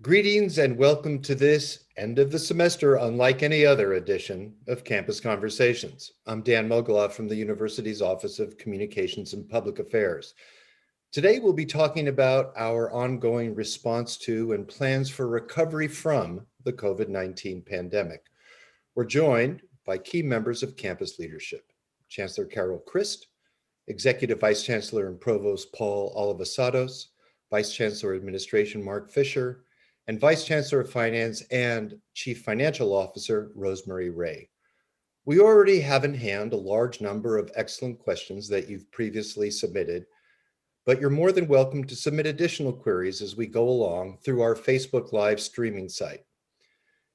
Greetings and welcome to this end of the semester, unlike any other edition of Campus Conversations. I'm Dan Mogulof from the university's Office of Communications and Public Affairs. Today, we'll be talking about our ongoing response to and plans for recovery from the COVID-19 pandemic. We're joined by key members of campus leadership, Chancellor Carol Christ, Executive Vice Chancellor and Provost Paul Alivisatos, Vice Chancellor Administration Mark Fisher, and Vice Chancellor of Finance and Chief Financial Officer Rosemary Ray. We already have in hand a large number of excellent questions that you've previously submitted, but you're more than welcome to submit additional queries as we go along through our Facebook Live streaming site.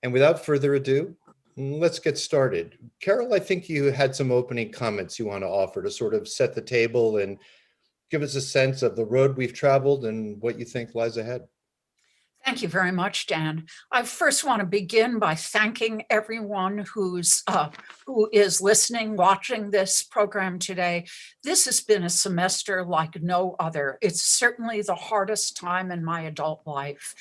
And without further ado, let's get started. Carol, I think you had some opening comments you want to offer to sort of set the table and give us a sense of the road we've traveled and what you think lies ahead. Thank you very much, Dan. I first want to begin by thanking everyone who is listening, watching this program today. This has been a semester like no other. It's certainly the hardest time in my adult life.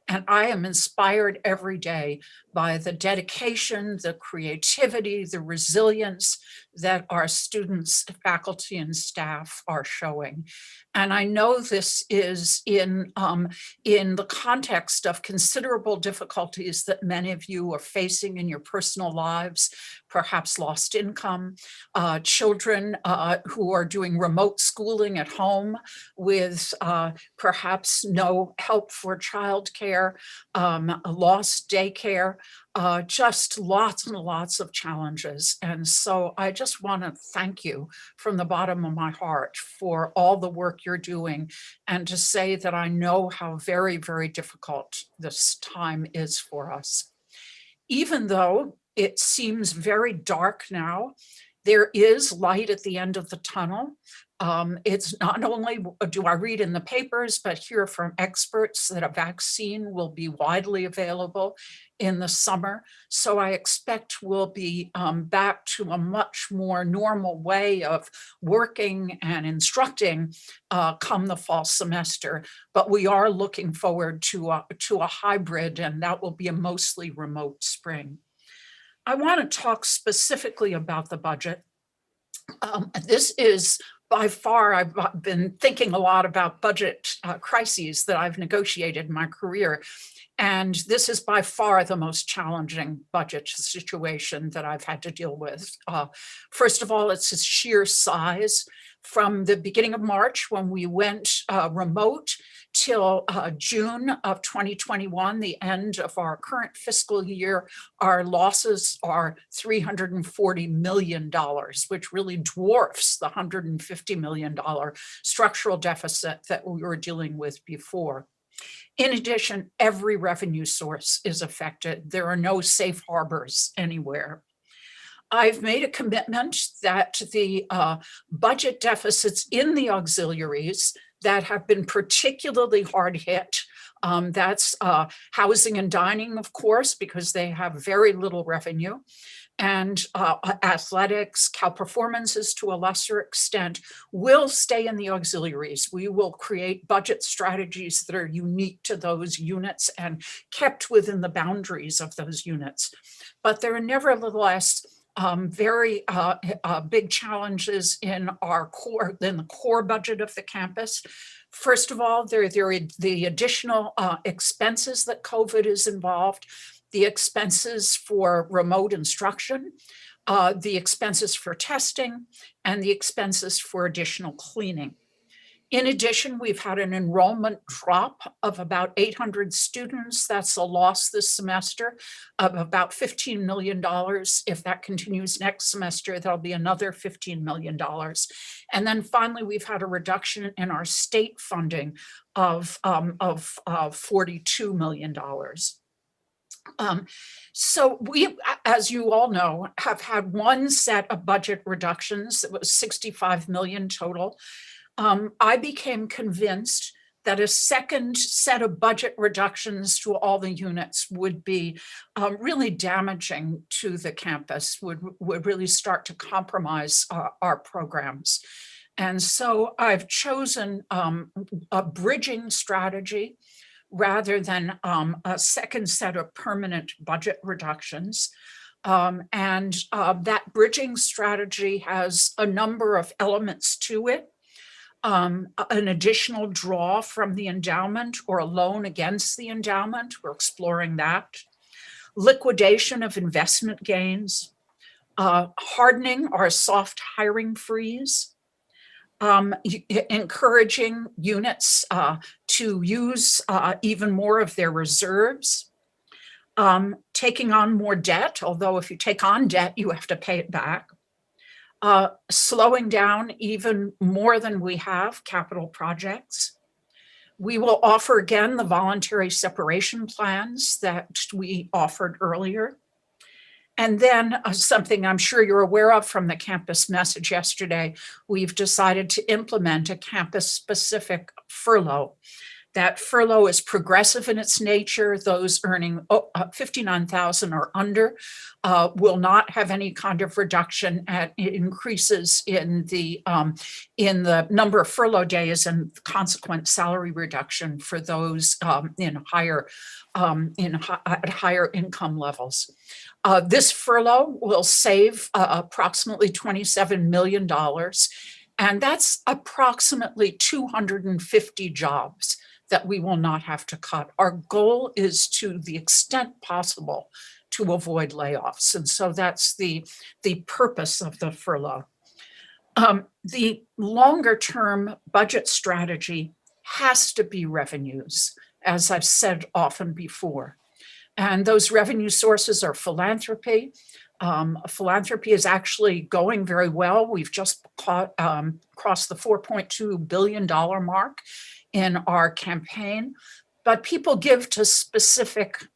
And I am inspired every day by the dedication, the creativity, the resilience that our students, faculty, and staff are showing. And I know this is in the context of considerable difficulties that many of you are facing in your personal lives, perhaps lost income, children who are doing remote schooling at home with perhaps no help for childcare, lost daycare, just lots and lots of challenges. And so I just want to thank you from the bottom of my heart for all the work you're doing, and to say that I know how very, very difficult this time is for us. Even though it seems very dark now, there is light at the end of the tunnel. It's not only do I read in the papers, but hear from experts that a vaccine will be widely available in the summer. So I expect we'll be back to a much more normal way of working and instructing come the fall semester. But we are looking forward to a hybrid, and that will be a mostly remote spring. I want to talk specifically about the budget. This is by far, I've been thinking a lot about budget crises that I've negotiated in my career. And this is by far the most challenging budget situation that I've had to deal with. First of all, it's its sheer size. From the beginning of March, when we went remote, till June of 2021, the end of our current fiscal year, our losses are $340 million, which really dwarfs the $150 million structural deficit that we were dealing with before. In addition, every revenue source is affected. There are no safe harbors anywhere. I've made a commitment that the budget deficits in the auxiliaries that have been particularly hard hit, that's housing and dining, of course, because they have very little revenue, and athletics, Cal performances to a lesser extent, will stay in the auxiliaries. We will create budget strategies that are unique to those units and kept within the boundaries of those units. But there are nevertheless very big challenges in the core budget of the campus. First of all, there are the additional expenses that COVID is involved, the expenses for remote instruction, the expenses for testing, and the expenses for additional cleaning. In addition, we've had an enrollment drop of about 800 students. That's a loss this semester of about $15 million. If that continues next semester, that'll be another $15 million. And then finally, we've had a reduction in our state funding of $42 million. So we, as you all know, have had one set of budget reductions. It was $65 million total. I became convinced that a second set of budget reductions to all the units would be really damaging to the campus, would really start to compromise our programs. And so I've chosen a bridging strategy rather than a second set of permanent budget reductions. That bridging strategy has a number of elements to it. An additional draw from the endowment or a loan against the endowment. We're exploring that. Liquidation of investment gains, hardening our soft hiring freeze, encouraging units to use even more of their reserves, taking on more debt, although if you take on debt, you have to pay it back, slowing down even more than we have capital projects. We will offer again the voluntary separation plans that we offered earlier. And then something I'm sure you're aware of from the campus message yesterday, we've decided to implement a campus-specific furlough. That furlough is progressive in its nature. Those earning $59,000 or under will not have any kind of reduction. At increases in the number of furlough days and consequent salary reduction for those at higher income levels. This furlough will save approximately $27 million, and that's approximately 250 jobs that we will not have to cut. Our goal is, to the extent possible, to avoid layoffs. And so that's the purpose of the furlough. The longer term budget strategy has to be revenues, as I've said often before. And those revenue sources are philanthropy. Philanthropy is actually going very well. We've just crossed the $4.2 billion mark in our campaign, but people give to specific,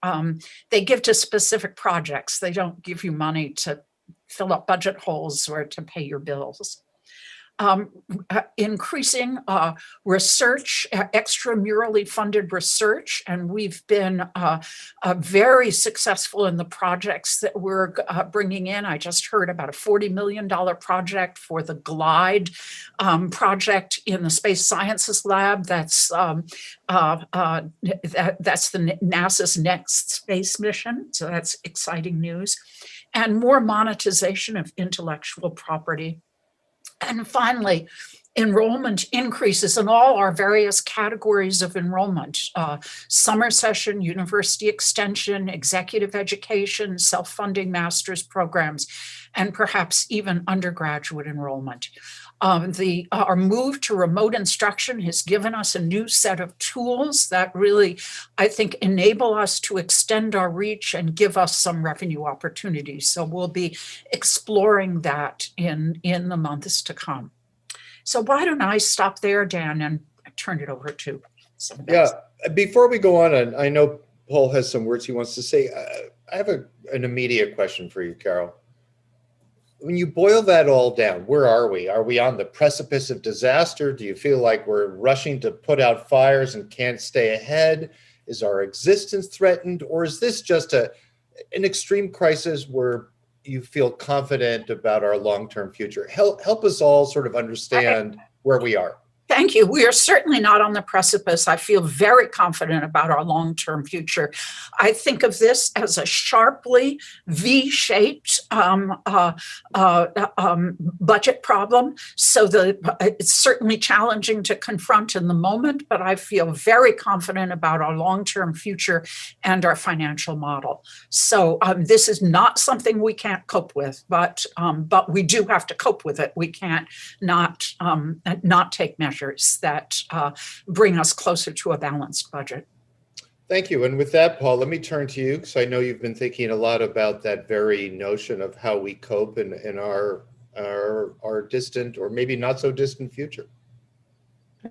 projects. They don't give you money to fill up budget holes or to pay your bills. Increasing research, extramurally funded research, and we've been very successful in the projects that we're bringing in. I just heard about a $40 million project for the GLIDE project in the Space Sciences Lab. That's the NASA's next space mission, so that's exciting news. And more monetization of intellectual property. And finally, enrollment increases in all our various categories of enrollment: summer session, university extension, executive education, self-funding master's programs, and perhaps even undergraduate enrollment. Our move to remote instruction has given us a new set of tools that really, I think, enable us to extend our reach and give us some revenue opportunities. So we'll be exploring that in the months to come. So why don't I stop there, Dan, and turn it over to somebody else. Yeah, before we go on, and I know Paul has some words he wants to say, I have an immediate question for you, Carol. When you boil that all down, where are we? Are we on the precipice of disaster? Do you feel like we're rushing to put out fires and can't stay ahead? Is our existence threatened? Or is this just an extreme crisis where you feel confident about our long-term future? Help us all sort of understand where we are. Thank you. We are certainly not on the precipice. I feel very confident about our long-term future. I think of this as a sharply V-shaped budget problem. So it's certainly challenging to confront in the moment, but I feel very confident about our long-term future and our financial model. So this is not something we can't cope with, but we do have to cope with it. We can't not take measures that bring us closer to a balanced budget. Thank you. And with that, Paul, let me turn to you, because I know you've been thinking a lot about that very notion of how we cope in our distant or maybe not so distant future.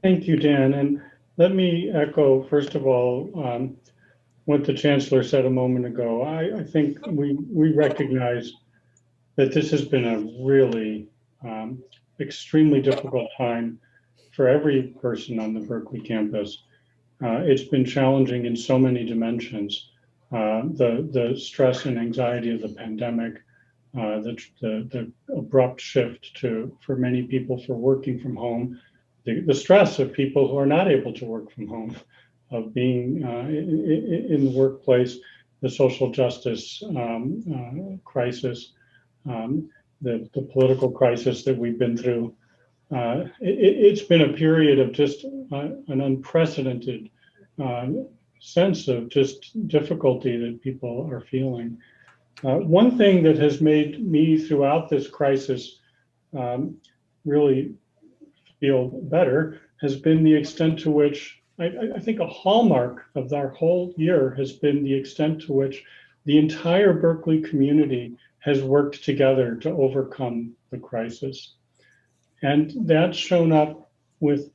Thank you, Dan. And let me echo, first of all, what the Chancellor said a moment ago. I think we recognize that this has been a really extremely difficult time for every person on the Berkeley campus. It's been challenging in so many dimensions. The stress and anxiety of the pandemic, the abrupt shift for many people for working from home, the stress of people who are not able to work from home, being in the workplace, the social justice crisis, the political crisis that we've been through. It's been a period of just an unprecedented sense of just difficulty that people are feeling. One thing that has made me throughout this crisis really feel better has been the extent to which I think a hallmark of our whole year has been the extent to which the entire Berkeley community has worked together to overcome the crisis. And that's shown up with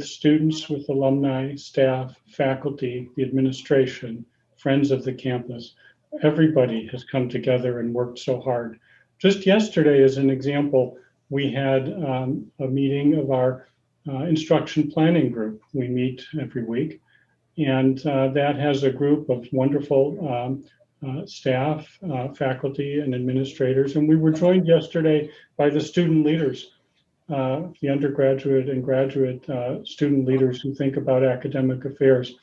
students, with alumni, staff, faculty, the administration, friends of the campus. Everybody has come together and worked so hard. Just yesterday, as an example, we had a meeting of our instruction planning group. We meet every week, and that has a group of wonderful staff, faculty, and administrators. And we were joined yesterday by the student leaders, the undergraduate and graduate student leaders who think about academic affairs.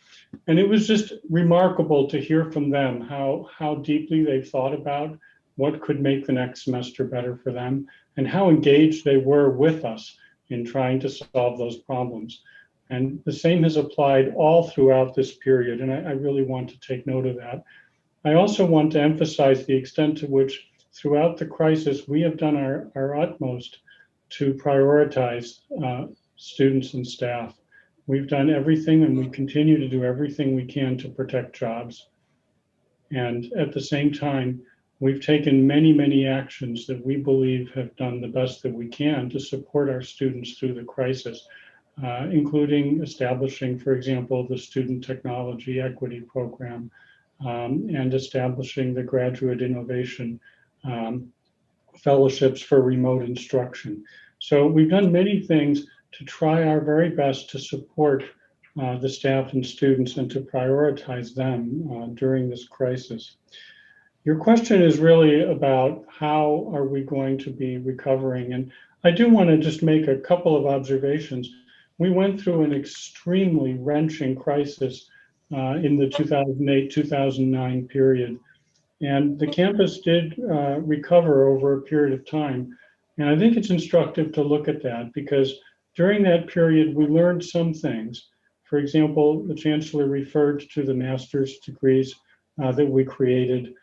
And it was just remarkable to hear from them how deeply they've thought about what could make the next semester better for them, and how engaged they were with us in trying to solve those problems. And the same has applied all throughout this period, and I really want to take note of that. I also want to emphasize the extent to which throughout the crisis, we have done our utmost to prioritize students and staff. We've done everything, and we continue to do everything we can to protect jobs. And at the same time, we've taken many, many actions that we believe have done the best that we can to support our students through the crisis, including establishing, for example, the Student Technology Equity Program, and establishing the Graduate Innovation Fellowships for Remote Instruction. So we've done many things to try our very best to support the staff and students and to prioritize them during this crisis. Your question is really about how are we going to be recovering? And I do want to just make a couple of observations. We went through an extremely wrenching crisis in the 2008-2009 period. And the campus did recover over a period of time. And I think it's instructive to look at that, because during that period, we learned some things. For example, the Chancellor referred to the master's degrees that we created.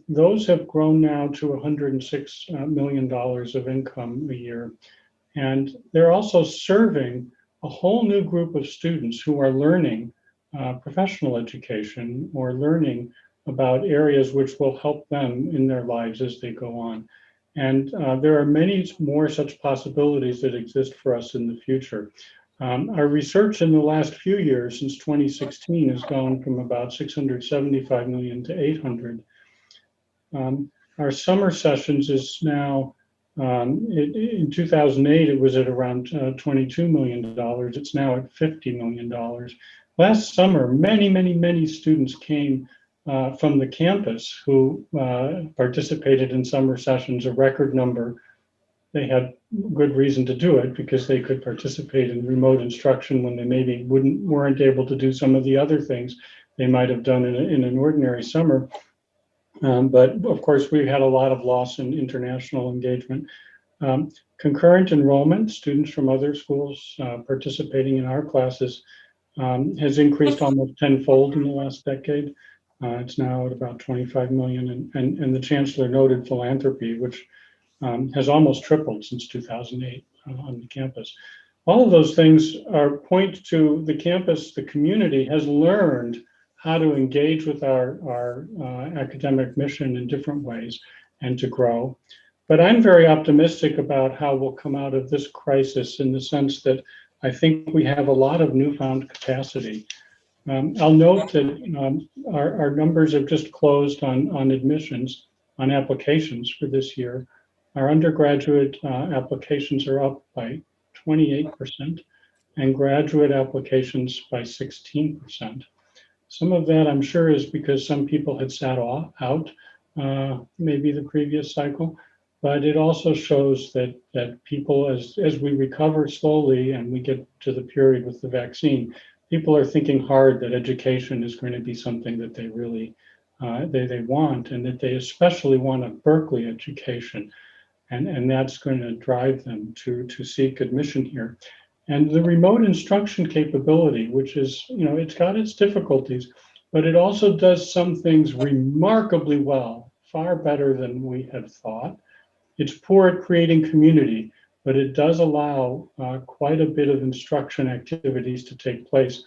Those have grown now to $106 million of income a year. And they're also serving a whole new group of students who are learning professional education or learning about areas which will help them in their lives as they go on. And there are many more such possibilities that exist for us in the future. Our research in the last few years, since 2016, has gone from about 675 million to 800. Our summer sessions is now, in 2008, it was at around $22 million. It's now at $50 million. Last summer, many students came from the campus who participated in summer sessions, a record number. They had good reason to do it because they could participate in remote instruction when they maybe weren't able to do some of the other things they might have done in an ordinary summer. But of course, we had a lot of loss in international engagement. Concurrent enrollment, students from other schools participating in our classes, has increased almost tenfold in the last decade. It's now at about 25 million, and the Chancellor noted philanthropy, which has almost tripled since 2008 on the campus. All of those things point to the campus. The community has learned how to engage with our academic mission in different ways and to grow. But I'm very optimistic about how we'll come out of this crisis, in the sense that I think we have a lot of newfound capacity. I'll note that our numbers have just closed on admissions, on applications for this year. Our undergraduate applications are up by 28%, and graduate applications by 16%. Some of that, I'm sure, is because some people had sat out maybe the previous cycle, but it also shows that people, as we recover slowly and we get to the period with the vaccine, people are thinking hard that education is going to be something that they really they want, and that they especially want a Berkeley education, and that's going to drive them to seek admission here. And the remote instruction capability, which is, it's got its difficulties, but it also does some things remarkably well, far better than we had thought. It's poor at creating community, but it does allow quite a bit of instruction activities to take place.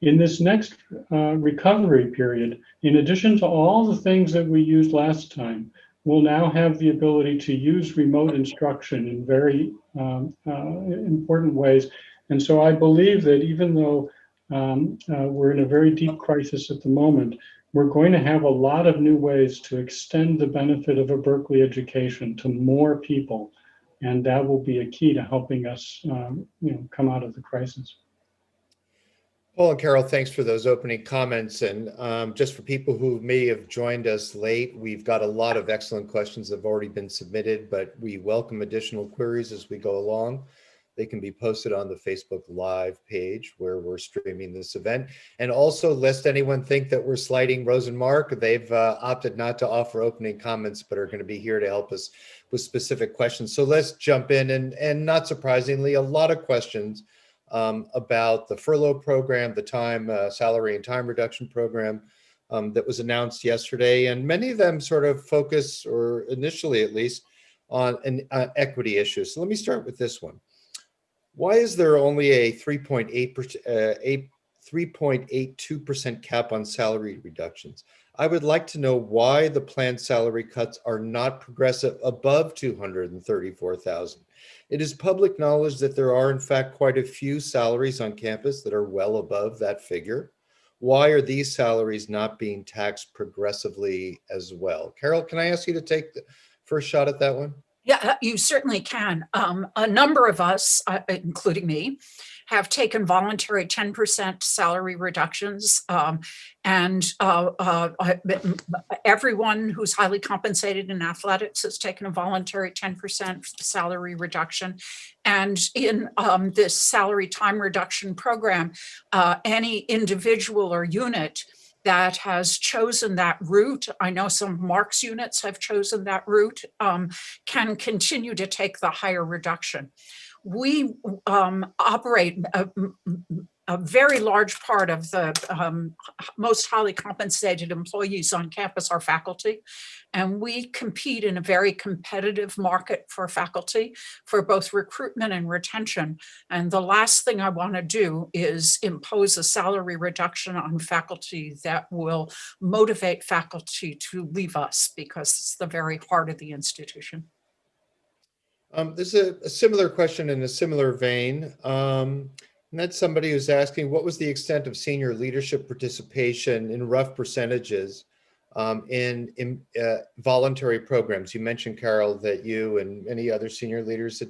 In this next recovery period, in addition to all the things that we used last time, we'll now have the ability to use remote instruction in very important ways. And so I believe that even though we're in a very deep crisis at the moment, we're going to have a lot of new ways to extend the benefit of a Berkeley education to more people. And that will be a key to helping us come out of the crisis. Paul and Carol, thanks for those opening comments. And just for people who may have joined us late, we've got a lot of excellent questions that have already been submitted, but we welcome additional queries as we go along. They can be posted on the Facebook Live page where we're streaming this event. And also, lest anyone think that we're slighting Rose and Mark, they've opted not to offer opening comments, but are going to be here to help us with specific questions. So let's jump in. And not surprisingly, a lot of questions about the furlough program, the time salary and time reduction program that was announced yesterday. And many of them sort of focus, or initially at least, on an equity issue. So let me start with this one. Why is there only a 3.82% cap on salary reductions? I would like to know why the planned salary cuts are not progressive above $234,000. It is public knowledge that there are, in fact, quite a few salaries on campus that are well above that figure. Why are these salaries not being taxed progressively as well? Carol, can I ask you to take the first shot at that one? Yeah, you certainly can. A number of us, including me, have taken voluntary 10% salary reductions. And everyone who's highly compensated in athletics has taken a voluntary 10% salary reduction. And in this salary time reduction program, any individual or unit that has chosen that route, I know some Mark's units have chosen that route, can continue to take the higher reduction. We operate a very large part of the most highly compensated employees on campus are faculty, and we compete in a very competitive market for faculty for both recruitment and retention. And the last thing I want to do is impose a salary reduction on faculty that will motivate faculty to leave us, because it's the very heart of the institution. There's a similar question in a similar vein. And that's somebody who's asking, what was the extent of senior leadership participation in rough percentages in voluntary programs? You mentioned, Carol, that you and many other senior leaders had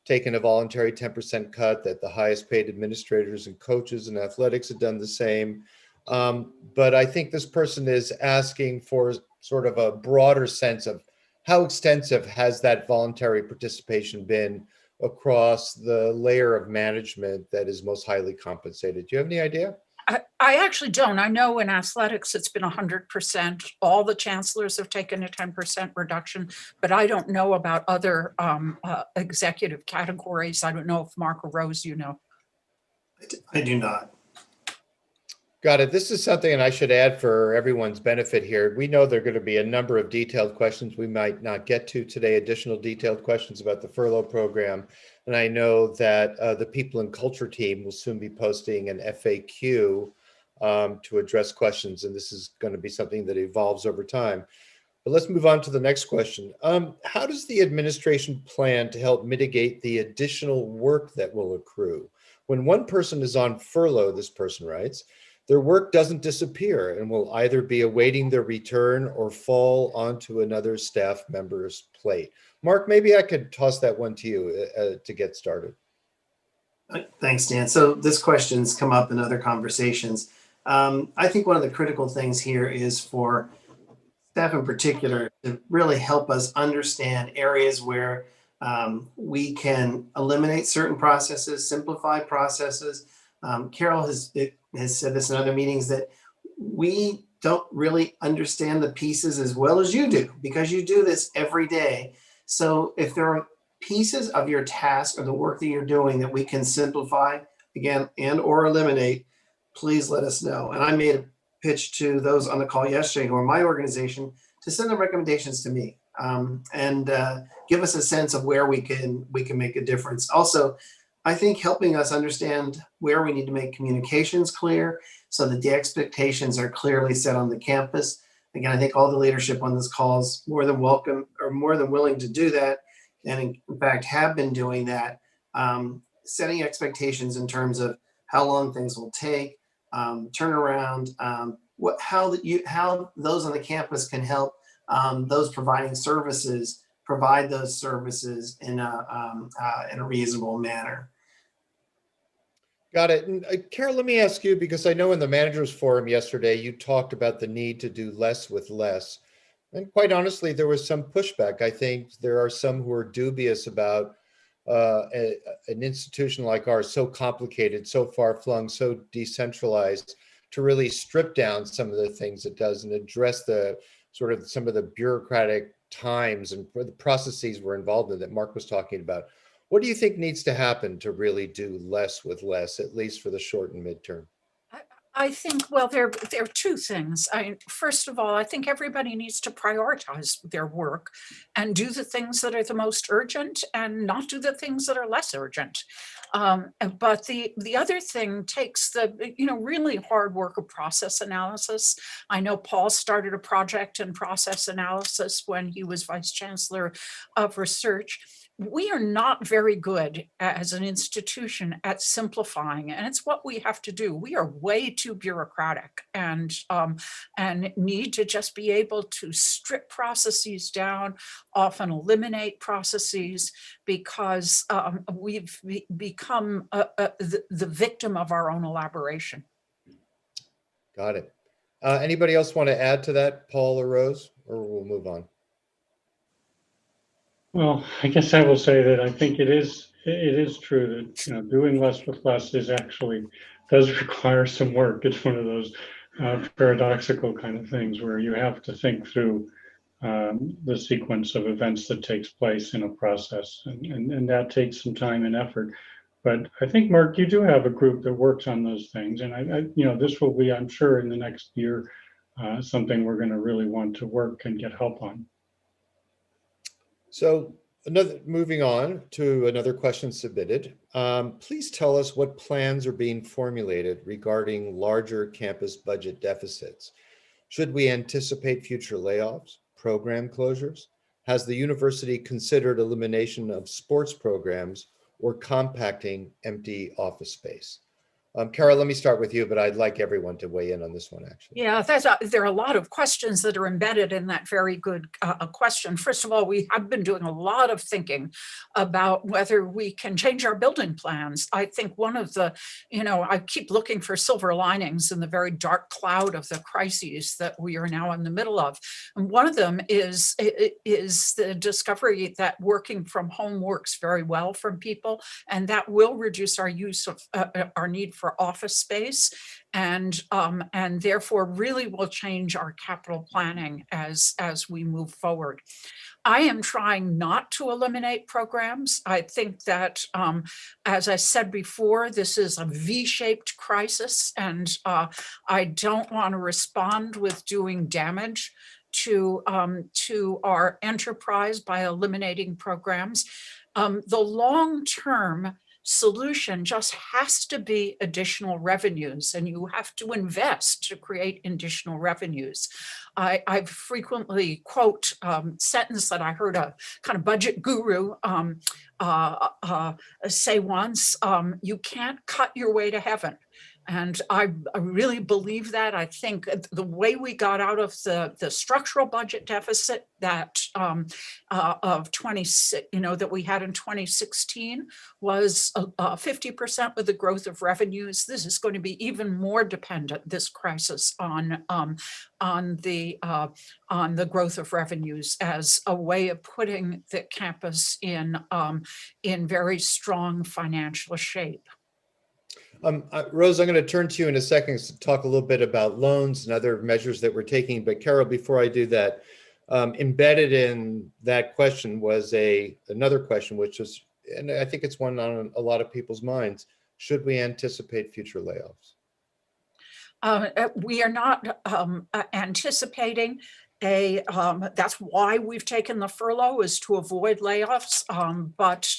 taken a voluntary 10% cut, that the highest paid administrators and coaches in athletics had done the same. But I think this person is asking for sort of a broader sense of how extensive has that voluntary participation been across the layer of management that is most highly compensated? Do you have any idea? I actually don't. I know in athletics, it's been 100%. All the chancellors have taken a 10% reduction, but I don't know about other executive categories. I don't know if Mark or Rose, you know. I do not. Got it. This is something, and I should add for everyone's benefit here. We know there are going to be a number of detailed questions we might not get to today, additional detailed questions about the furlough program. And I know that the People and Culture team will soon be posting an FAQ to address questions. And this is going to be something that evolves over time. But let's move on to the next question. How does the administration plan to help mitigate the additional work that will accrue? When one person is on furlough, this person writes, their work doesn't disappear and will either be awaiting their return or fall onto another staff member's plate. Mark, maybe I could toss that one to you to get started. Thanks, Dan. So this question's come up in other conversations. I think one of the critical things here is for staff in particular to really help us understand areas where we can eliminate certain processes, simplify processes, Carol has said this in other meetings, that we don't really understand the pieces as well as you do, because you do this every day. So if there are pieces of your task or the work that you're doing that we can simplify again and or eliminate, please let us know. And I made a pitch to those on the call yesterday who are my organization to send them recommendations to me, and give us a sense of where we can make a difference. Also, I think helping us understand where we need to make communications clear so that the expectations are clearly set on the campus. Again, I think all the leadership on this call is more than welcome or more than willing to do that. And in fact, have been doing that, setting expectations in terms of how long things will take, turnaround, how those on the campus can help those providing services provide those services in a reasonable manner. Got it. And Carol, let me ask you, because I know in the managers forum yesterday, you talked about the need to do less with less. And quite honestly, there was some pushback. I think there are some who are dubious about an institution like ours, so complicated, so far-flung, so decentralized, to really strip down some of the things it does and address the sort of some of the bureaucratic times and the processes we're involved in that Mark was talking about. What do you think needs to happen to really do less with less, at least for the short and midterm? I think, well, there are two things. First of all, I think everybody needs to prioritize their work and do the things that are the most urgent and not do the things that are less urgent. But the other thing takes the really hard work of process analysis. I know Paul started a project in process analysis when he was Vice Chancellor of Research. We are not very good as an institution at simplifying, and it's what we have to do. We are way too bureaucratic and need to just be able to strip processes down, often eliminate processes, because we've become the victim of our own elaboration. Got it. Anybody else want to add to that, Paul or Rose, or we'll move on? Well, I guess I will say that I think it is true that doing less with less does require some work. It's one of those paradoxical kind of things where you have to think through the sequence of events that takes place in a process, and that takes some time and effort. But I think, Mark, you do have a group that works on those things, and this will be, I'm sure, in the next year, something we're going to really want to work and get help on. So moving on to another question submitted. Please tell us what plans are being formulated regarding larger campus budget deficits. Should we anticipate future layoffs, program closures? Has the university considered elimination of sports programs or compacting empty office space? Carol, let me start with you, but I'd like everyone to weigh in on this one, actually. Yeah, there are a lot of questions that are embedded in that very good question. First of all, we have been doing a lot of thinking about whether we can change our building plans. I think one of the, I keep looking for silver linings in the very dark cloud of the crises that we are now in the middle of. And one of them is the discovery that working from home works very well for people, and that will reduce our use of our need for office space, and therefore really will change our capital planning as we move forward. I am trying not to eliminate programs. I think that, as I said before, this is a V-shaped crisis, and I don't want to respond with doing damage to our enterprise by eliminating programs. The long-term solution just has to be additional revenues, and you have to invest to create additional revenues. I frequently quote a sentence that I heard a kind of budget guru say once: you can't cut your way to heaven. And I really believe that. I think the way we got out of the structural budget deficit that of 26, that we had in 2016 was 50% with the growth of revenues. This is going to be even more dependent, this crisis, on the growth of revenues as a way of putting the campus in very strong financial shape. Rose, I'm going to turn to you in a second to talk a little bit about loans and other measures that we're taking. But Carol, before I do that, embedded in that question was another question, which is, and I think it's one on a lot of people's minds: should we anticipate future layoffs? We are not anticipating that's why we've taken the furlough, is to avoid layoffs. But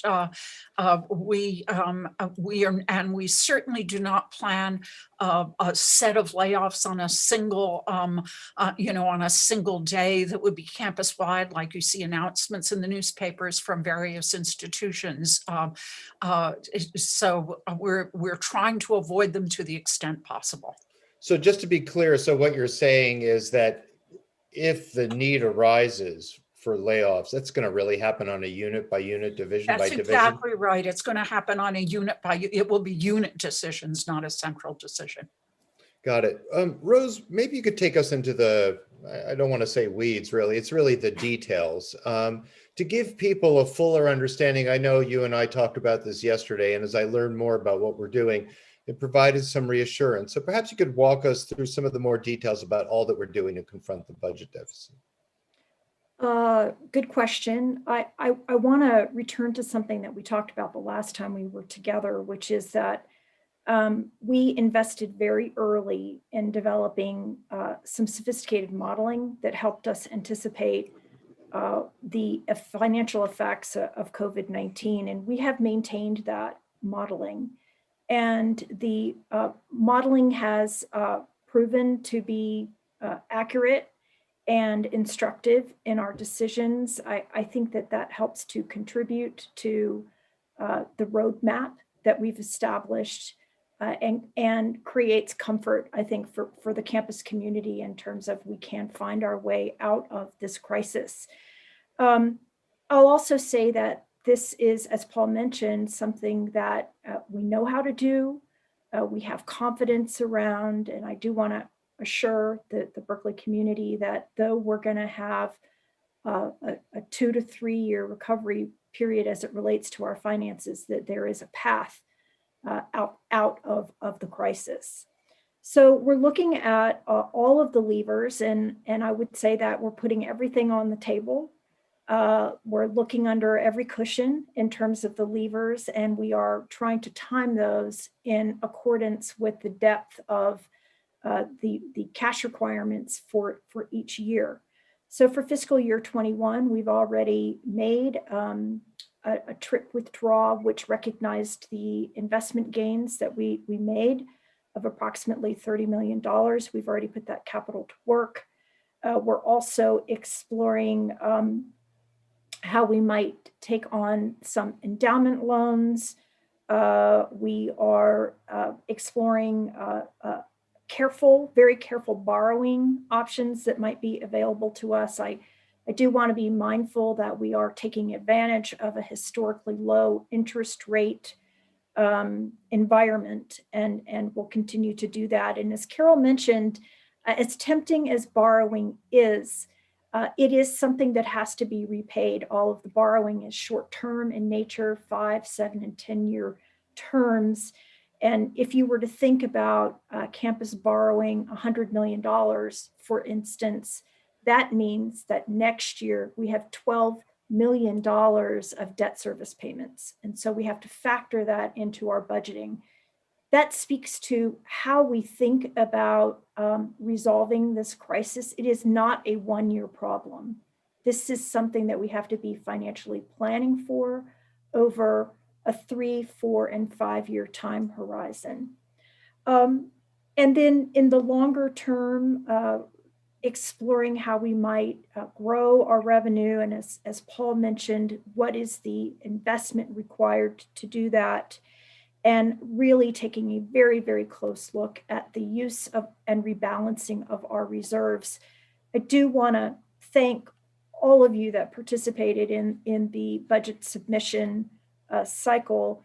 we are, and we certainly do not plan a set of layoffs on a single, on a single day that would be campus wide, like you see announcements in the newspapers from various institutions. So we're trying to avoid them to the extent possible. So just to be clear, so what you're saying is that if the need arises for layoffs, that's going to really happen on a unit by unit, division by That's division? exactly right. It's going to happen on a unit by, it will be unit decisions, not a central decision. Got it. Rose, maybe you could take us into I don't want to say weeds, really. It's really the details. To give people a fuller understanding, I know you and I talked about this yesterday, and as I learned more about what we're doing, it provided some reassurance. So perhaps you could walk us through some of the more details about all that we're doing to confront the budget deficit. Good question. I want to return to something that we talked about the last time we were together, which is that we invested very early in developing some sophisticated modeling that helped us anticipate the financial effects of COVID-19, and we have maintained that modeling. And the modeling has proven to be accurate and instructive in our decisions. I think that helps to contribute to the roadmap that we've established and creates comfort, I think, for the campus community in terms of we can find our way out of this crisis. I'll also say that this is, as Paul mentioned, something that we know how to do, we have confidence around, and I do want to assure the Berkeley community that though we're going to have a 2 to 3 year recovery period as it relates to our finances, that there is a path out of the crisis. So we're looking at all of the levers, and I would say that we're putting everything on the table. We're looking under every cushion in terms of the levers, and we are trying to time those in accordance with the depth of the cash requirements for each year. So for fiscal year 21, we've already made a TRIP withdrawal, which recognized the investment gains that we made of approximately $30 million. We've already put that capital to work. We're also exploring how we might take on some endowment loans. We are exploring very careful borrowing options that might be available to us. I do want to be mindful that we are taking advantage of a historically low interest rate environment, and we'll continue to do that. And as Carol mentioned, as tempting as borrowing is, it is something that has to be repaid. All of the borrowing is short-term in nature, 5, 7, and 10-year terms. And if you were to think about campus borrowing $100 million, for instance, that means that next year we have $12 million of debt service payments. And so we have to factor that into our budgeting. That speaks to how we think about resolving this crisis. It is not a one-year problem. This is something that we have to be financially planning for over a 3, 4, and 5 year time horizon. And then in the longer term, exploring how we might grow our revenue. And as Paul mentioned, what is the investment required to do that? And really taking a very, very close look at the use of and rebalancing of our reserves. I do want to thank all of you that participated in the budget submission cycle.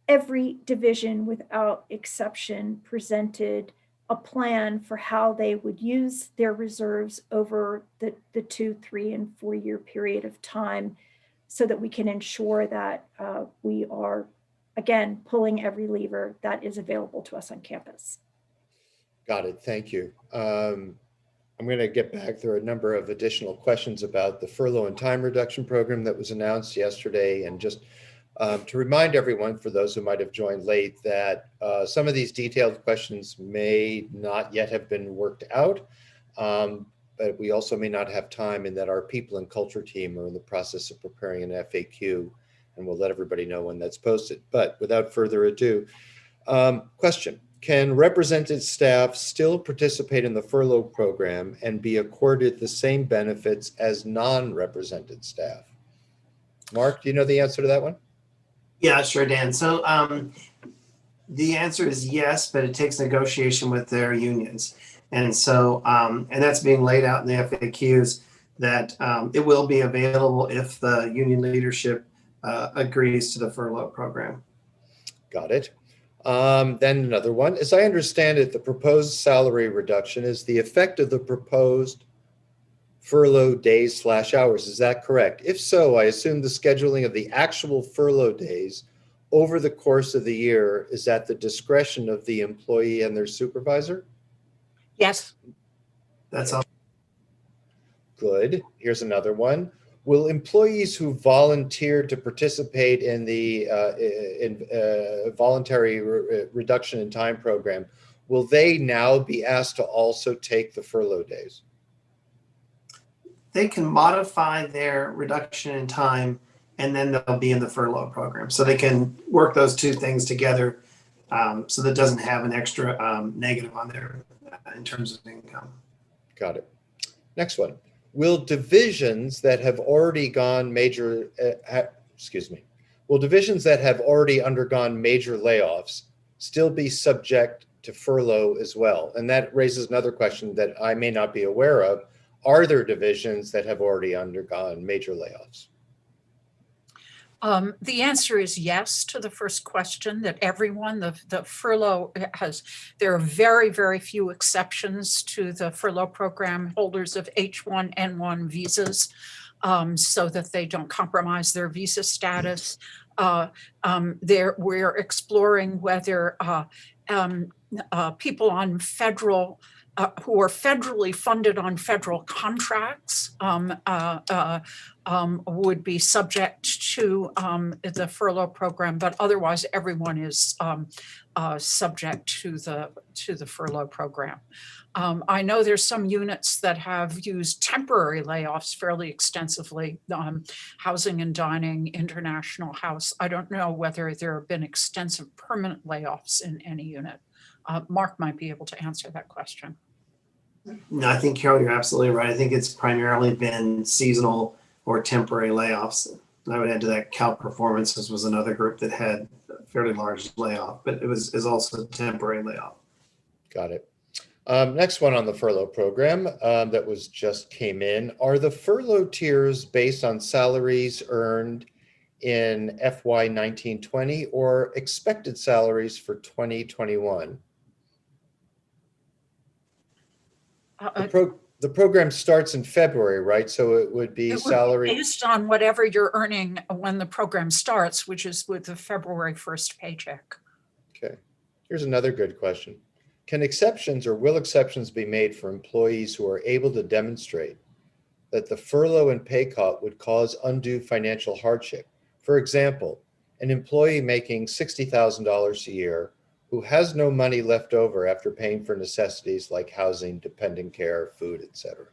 Every division without exception presented a plan for how they would use their reserves over the 2, 3, and 4 year period of time so that we can ensure that we are again, pulling every lever that is available to us on campus. Got it. Thank you. I'm going to get back. There are a number of additional questions about the furlough and time reduction program that was announced yesterday. And just to remind everyone, for those who might have joined late, that some of these detailed questions may not yet have been worked out, but we also may not have time, and that our people and culture team are in the process of preparing an FAQ, and we'll let everybody know when that's posted. But without further ado, question. Can represented staff still participate in the furlough program and be accorded the same benefits as non-represented staff? Mark, do you know the answer to that one? Yeah, sure, Dan. So the answer is yes, but it takes negotiation with their unions. And so, and that's being laid out in the FAQs, that it will be available if the union leadership agrees to the furlough program. Got it. Then another one. As I understand it, the proposed salary reduction is the effect of the proposed furlough days / hours. Is that correct? If so, I assume the scheduling of the actual furlough days over the course of the year is at the discretion of the employee and their supervisor? Yes. That's all. Good. Here's another one. Will employees who volunteered to participate in the voluntary reduction in time program, will they now be asked to also take the furlough days? They can modify their reduction in time, and then they'll be in the furlough program. So they can work those two things together, so that doesn't have an extra negative on there in terms of income. Got it. Next one. Will divisions that have already gone major, will divisions that have already undergone major layoffs still be subject to furlough as well? And that raises another question that I may not be aware of. Are there divisions that have already undergone major layoffs? The answer is yes to the first question, that everyone, the furlough has, there are very, very few exceptions to the furlough program, holders of H1N1 visas, so that they don't compromise their visa status. We're exploring whether people on federal who are federally funded on federal contracts would be subject to the furlough program, but otherwise everyone is subject to the furlough program. I know there's some units that have used temporary layoffs fairly extensively, housing and dining, international house. I don't know whether there have been extensive permanent layoffs in any unit. Mark might be able to answer that question. No, I think, Carol, you're absolutely right. I think it's primarily been seasonal or temporary layoffs. And I would add to that, Cal Performances was another group that had a fairly large layoff, but it was also a temporary layoff. Got it. Next one on the furlough program that was just came in. Are the furlough tiers based on salaries earned in FY 1920 or expected salaries for 2021? The program starts in February, right? So it would be salary based on whatever you're earning when the program starts, which is with the February 1st paycheck. Okay. Here's another good question. Can exceptions or will exceptions be made for employees who are able to demonstrate that the furlough and pay cut would cause undue financial hardship? For example, an employee making $60,000 a year who has no money left over after paying for necessities like housing, dependent care, food, etc.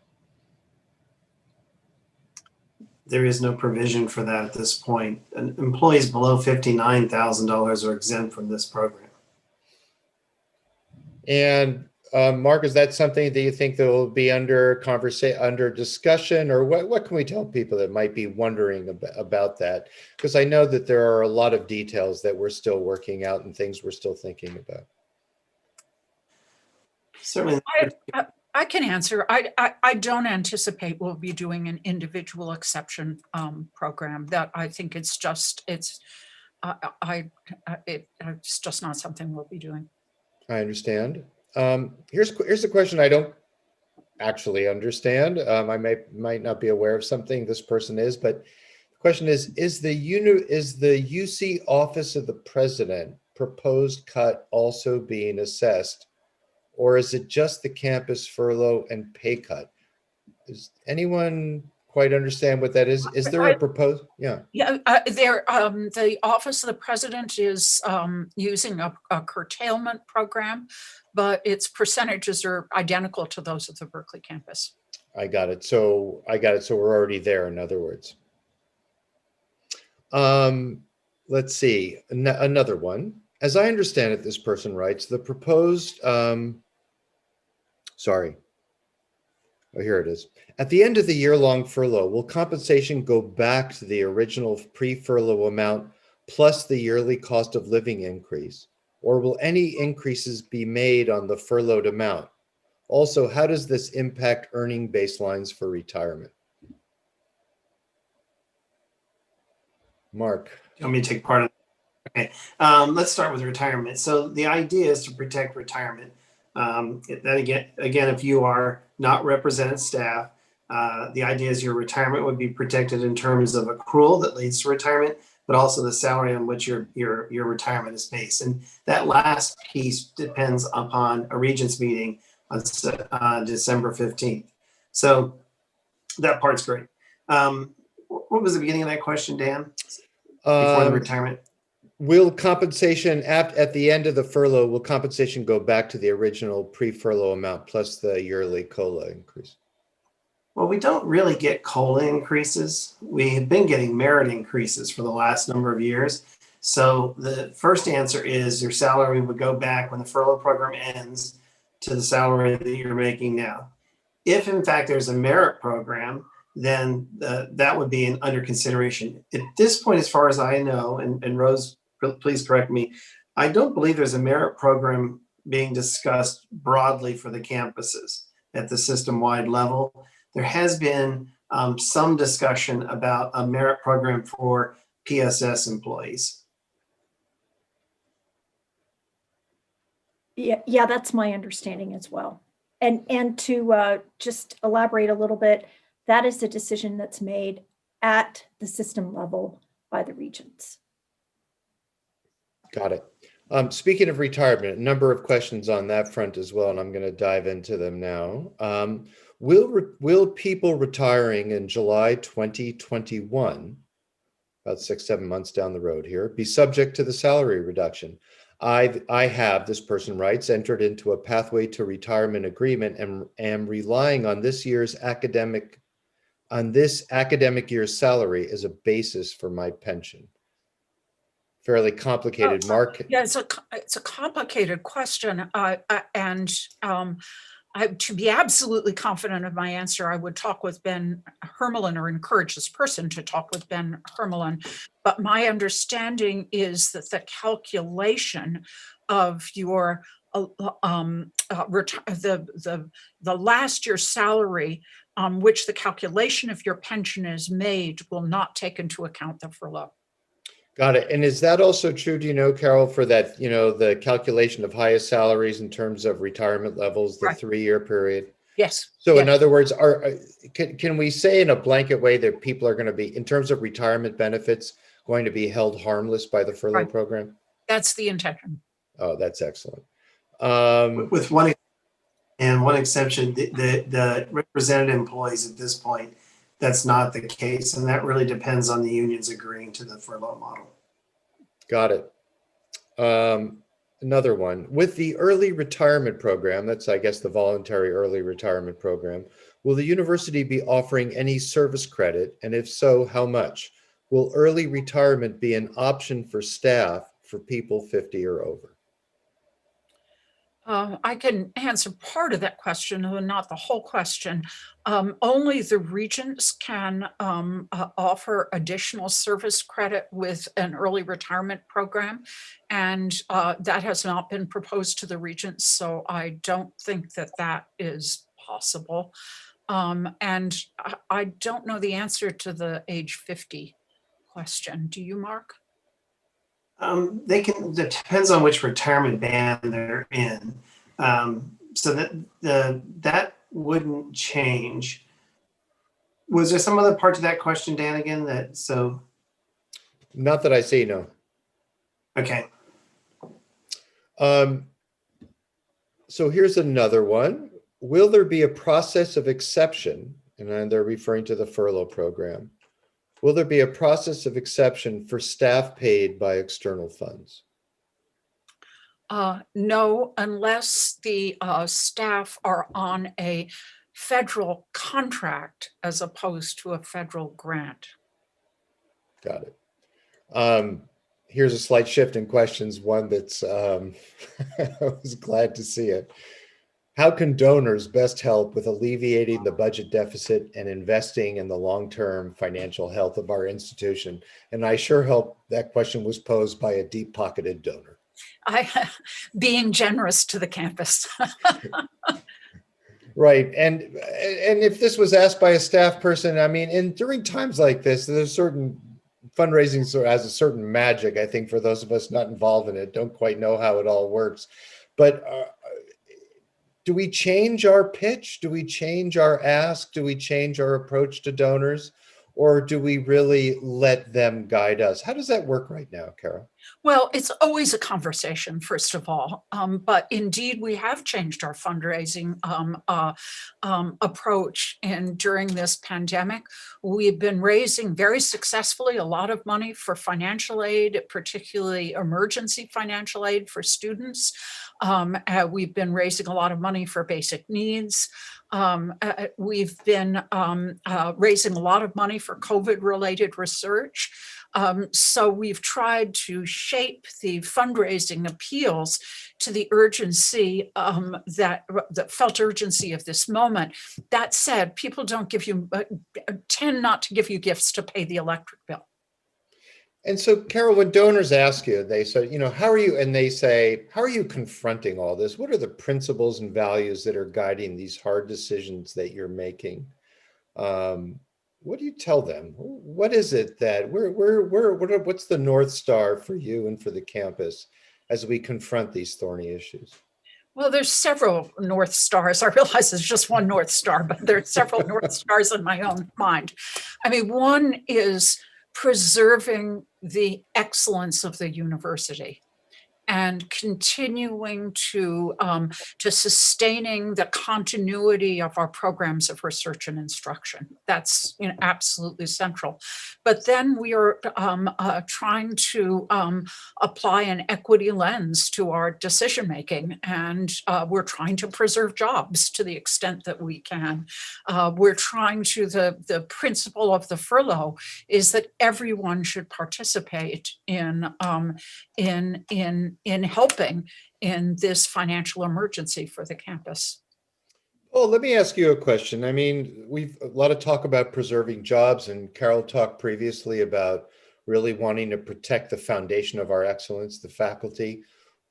There is no provision for that at this point. And employees below $59,000 are exempt from this program. And Mark, is that something that you think that will be under discussion, or what can we tell people that might be wondering about that? Because I know that there are a lot of details that we're still working out and things we're still thinking about. Certainly. I can answer. I don't anticipate we'll be doing an individual exception program. That I think it's just it's just not something we'll be doing. I understand. Here's a question I don't actually understand. I might not be aware of something this person is, but Question is the UC Office of the President proposed cut also being assessed, or is it just the campus furlough and pay cut? Does anyone quite understand what that is? Is there a proposed? Yeah. Yeah, the Office of the President is using a curtailment program, but its percentages are identical to those of the Berkeley campus. I got it. So we're already there, in other words. Let's see, another one. As I understand it, this person writes, the proposed, sorry. Oh, here it is. At the end of the year-long furlough, will compensation go back to the original pre-furlough amount plus the yearly cost of living increase? Or will any increases be made on the furloughed amount? Also, how does this impact earning baselines for retirement? Mark. You want me to take part of it? Okay. Let's start with retirement. So the idea is to protect retirement. Again, if you are not represented staff, the idea is your retirement would be protected in terms of accrual that leads to retirement, but also the salary on which your retirement is based. And that last piece depends upon a regents meeting on December 15th. So that part's great. What was the beginning of that question, Dan? Before the retirement? Will compensation at the end of the furlough, will compensation go back to the original pre-furlough amount plus the yearly COLA increase? Well, we don't really get COLA increases. We have been getting merit increases for the last number of years. So the first answer is your salary would go back when the furlough program ends to the salary that you're making now. If in fact there's a merit program, then that would be under consideration. At this point, as far as I know, and Rose, please correct me, I don't believe there's a merit program being discussed broadly for the campuses at the system-wide level. There has been some discussion about a merit program for PSS employees. Yeah, that's my understanding as well. And to just elaborate a little bit, that is a decision that's made at the system level by the regents. Got it. Speaking of retirement, a number of questions on that front as well, and I'm going to dive into them now. Will people retiring in July 2021, about 6-7 months down the road here, be subject to the salary reduction? I have, this person writes, entered into a pathway to retirement agreement and am relying on this academic year's salary as a basis for my pension. Fairly complicated, Mark. Yeah, it's a complicated question, and to be absolutely confident of my answer, I would talk with Ben Hermelin or encourage this person to talk with Ben Hermelin. But my understanding is that the calculation of your the last year's salary on which the calculation of your pension is made will not take into account the furlough. Got it. And is that also true, do you know, Carol, for that, the calculation of highest salaries in terms of retirement levels, the Right. 3-year period? Yes. So yes. in other words, can we say in a blanket way that people are going to be, in terms of retirement benefits, going to be held harmless by the furlough Right. program? That's the intention. Oh, that's excellent. With one exception, the represented employees at this point, that's not the case. And that really depends on the unions agreeing to the furlough model. Got it. Another one. With the early retirement program, that's, I guess, the voluntary early retirement program, will the university be offering any service credit? And if so, how much? Will early retirement be an option for staff for people 50 or over? I can answer part of that question, though not the whole question. Only the regents can offer additional service credit with an early retirement program, and that has not been proposed to the regents, so I don't think that that is possible. And I don't know the answer to the age 50 question. Do you, Mark? They can, it depends on which retirement band they're in. So that wouldn't change. Was there some other part to that question, Dan, again, Not that I see, no. okay. So here's another one. Will there be a process of exception? And then they're referring to the furlough program. Will there be a process of exception for staff paid by external funds? No, unless the staff are on a federal contract as opposed to a federal grant. Got it. Here's a slight shift in questions. One that's, I was glad to see it. How can donors best help with alleviating the budget deficit and investing in the long-term financial health of our institution? And I sure hope that question was posed by a deep-pocketed donor. Being generous to the campus. Right. And if this was asked by a staff person, I mean, during times like this, there's certain fundraising has a certain magic, I think, for those of us not involved in it, don't quite know how it all works. But do we change our pitch? Do we change our ask? Do we change our approach to donors? Or do we really let them guide us? How does that work right now, Carol? Well, it's always a conversation, first of all, but indeed we have changed our fundraising approach. And during this pandemic, we've been raising very successfully a lot of money for financial aid, particularly emergency financial aid for students. We've been raising a lot of money for basic needs. We've been raising a lot of money for COVID-related research. So we've tried to shape the fundraising appeals to the urgency that felt urgency of this moment. That said, people don't tend not to give you gifts to pay the electric bill. And so, Carol, when donors ask you, they say, how are you? And they say, how are you confronting all this? What are the principles and values that are guiding these hard decisions that you're making? What do you tell them? What is it that what's the North Star for you and for the campus as we confront these thorny issues? Well, there's several North Stars. I realize there's just one North Star, but there are several North Stars in my own mind. I mean, one is preserving the excellence of the university and continuing to sustaining the continuity of our programs of research and instruction. That's absolutely central. But then we are trying to apply an equity lens to our decision making, and we're trying to preserve jobs to the extent that we can. We're trying to the principle of the furlough is that everyone should participate in helping in this financial emergency for the campus. Well, let me ask you a question. I mean, we've a lot of talk about preserving jobs, and Carol talked previously about really wanting to protect the foundation of our excellence, the faculty.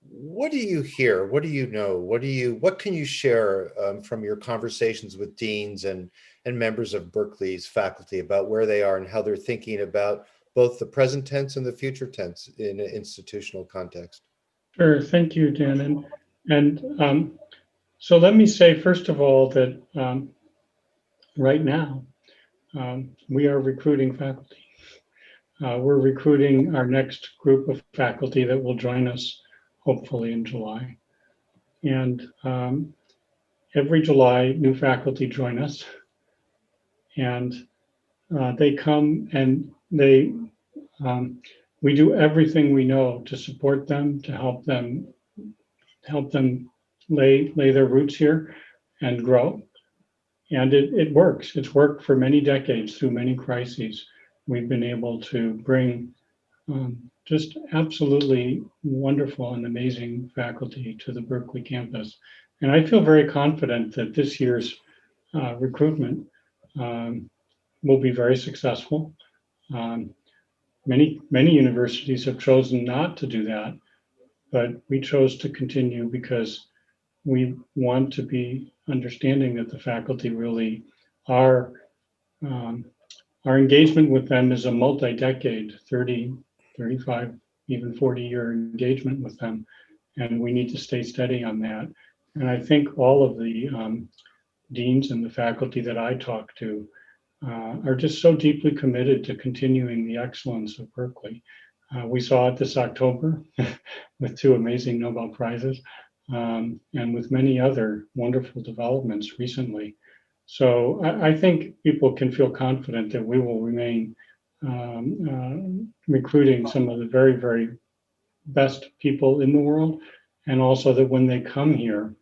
What do you hear? What do you know? What can you share from your conversations with deans and members of Berkeley's faculty about where they are and how they're thinking about both the present tense and the future tense in an institutional context? Sure, thank you, Dan. And so let me say, first of all, that right now we are recruiting faculty. We're recruiting our next group of faculty that will join us hopefully in July. And every July, new faculty join us. And they come and we do everything we know to support them, to help them lay their roots here and grow. And it works. It's worked for many decades through many crises. We've been able to bring just absolutely wonderful and amazing faculty to the Berkeley campus. And I feel very confident that this year's recruitment will be very successful. Many universities have chosen not to do that, but we chose to continue because we want to be understanding that the faculty really are, our engagement with them is a multi-decade, 30, 35, even 40-year engagement with them. And we need to stay steady on that. And I think all of the deans and the faculty that I talk to are just so deeply committed to continuing the excellence of Berkeley. We saw it this October with 2 amazing Nobel Prizes, and with many other wonderful developments recently. So I think people can feel confident that we will remain recruiting some of the very, very best people in the world, and also that when they come here,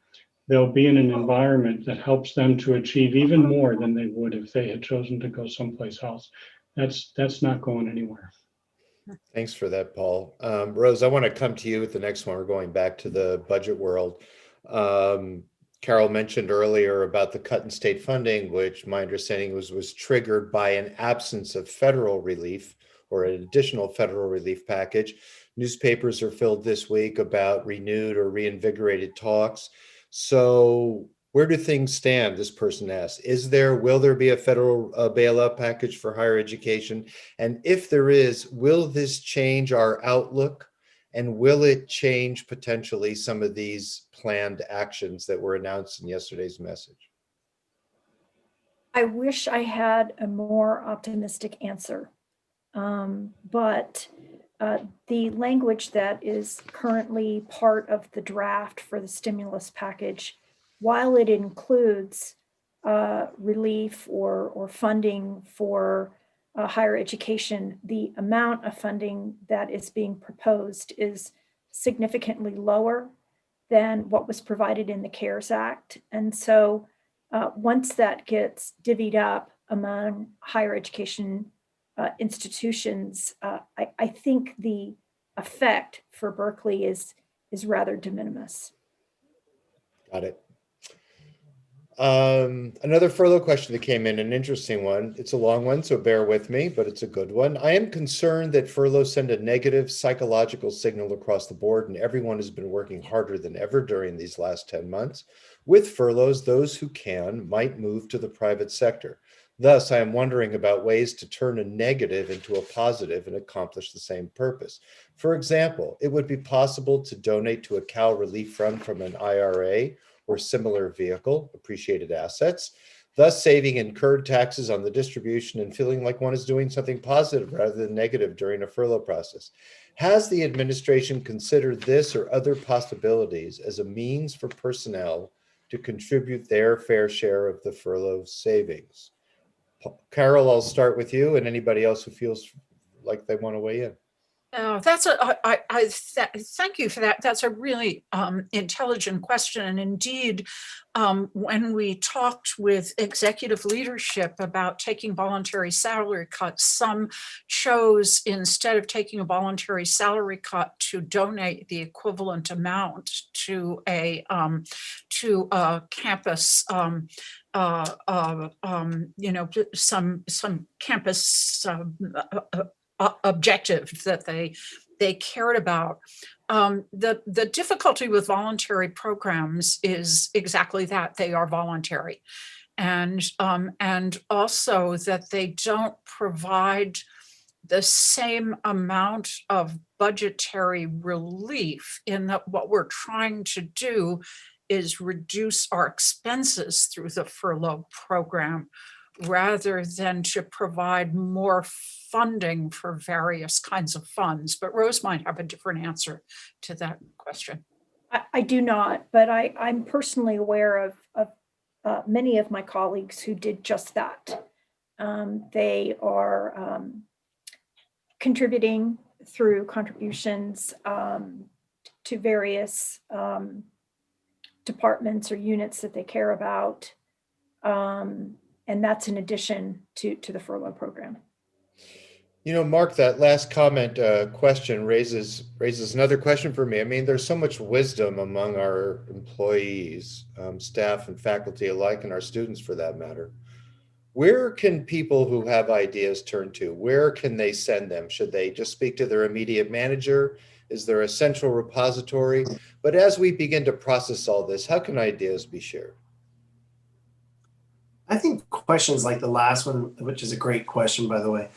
they'll be in an environment that helps them to achieve even more than they would if they had chosen to go someplace else. That's not going anywhere. Thanks for that, Paul. Rose, I want to come to you with the next one. We're going back to the budget world. Carol mentioned earlier about the cut in state funding, which my understanding was triggered by an absence of federal relief or an additional federal relief package. Newspapers are filled this week about renewed or reinvigorated talks. So where do things stand? This person asks, will there be a federal bailout package for higher education? And if there is, will this change our outlook? And will it change potentially some of these planned actions that were announced in yesterday's message? I wish I had a more optimistic answer. But the language that is currently part of the draft for the stimulus package, while it includes relief or funding for higher education, the amount of funding that is being proposed is significantly lower than what was provided in the CARES Act. And so once that gets divvied up among higher education institutions, I think the effect for Berkeley is rather de minimis. Got it. Another furlough question that came in, an interesting one. It's a long one, so bear with me, but it's a good one. I am concerned that furloughs send a negative psychological signal across the board, and everyone has been working harder than ever during these last 10 months. With furloughs, those who can might move to the private sector. Thus, I am wondering about ways to turn a negative into a positive and accomplish the same purpose. For example, it would be possible to donate to a Cal Relief Fund from an IRA or similar vehicle, appreciated assets, thus saving incurred taxes on the distribution and feeling like one is doing something positive rather than negative during a furlough process. Has the administration considered this or other possibilities as a means for personnel to contribute their fair share of the furlough savings? Carol, I'll start with you and anybody else who feels like they want to weigh in. Thank you for that. That's a really intelligent question. And indeed, when we talked with executive leadership about taking voluntary salary cuts, some chose, instead of taking a voluntary salary cut, to donate the equivalent amount to a campus, some campus objective that they cared about. The difficulty with voluntary programs is exactly that: they are voluntary, and also that they don't provide the same amount of budgetary relief, in that what we're trying to do is reduce our expenses through the furlough program, rather than to provide more funding for various kinds of funds. But Rose might have a different answer to that question. I do not, but I'm personally aware of many of my colleagues who did just that. They are contributing through contributions to various departments or units that they care about. And that's in addition to the furlough program. You know, Mark, that last comment question raises another question for me. I mean, there's so much wisdom among our employees, staff and faculty alike, and our students for that matter. Where can people who have ideas turn to? Where can they send them? Should they just speak to their immediate manager? Is there a central repository? But as we begin to process all this, how can ideas be shared? I think questions like the last one, which is a great question, by the way,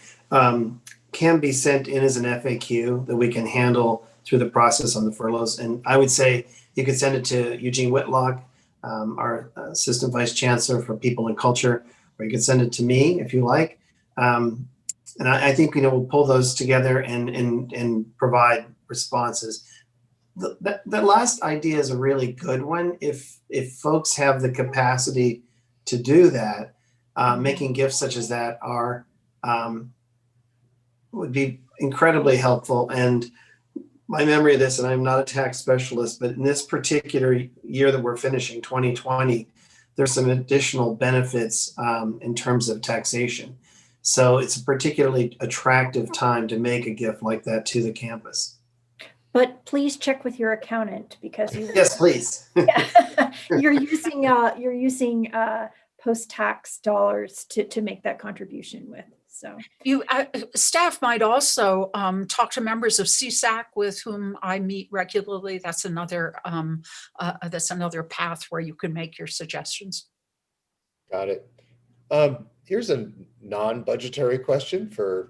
can be sent in as an FAQ that we can handle through the process on the furloughs. And I would say you could send it to Eugene Whitlock, our Assistant Vice Chancellor for People and Culture, or you can send it to me if you like. And I think, we'll pull those together and provide responses. That last idea is a really good one. If folks have the capacity to do that, making gifts such as that would be incredibly helpful. And my memory of this, and I'm not a tax specialist, but in this particular year that we're finishing, 2020, there's some additional benefits in terms of taxation. So it's a particularly attractive time to make a gift like that to the campus. But please check with your accountant because Yes, please. you're using post-tax dollars to make that contribution with. So staff might also talk to members of CSAC with whom I meet regularly. That's another path where you can make your suggestions. Got it. Here's a non-budgetary question for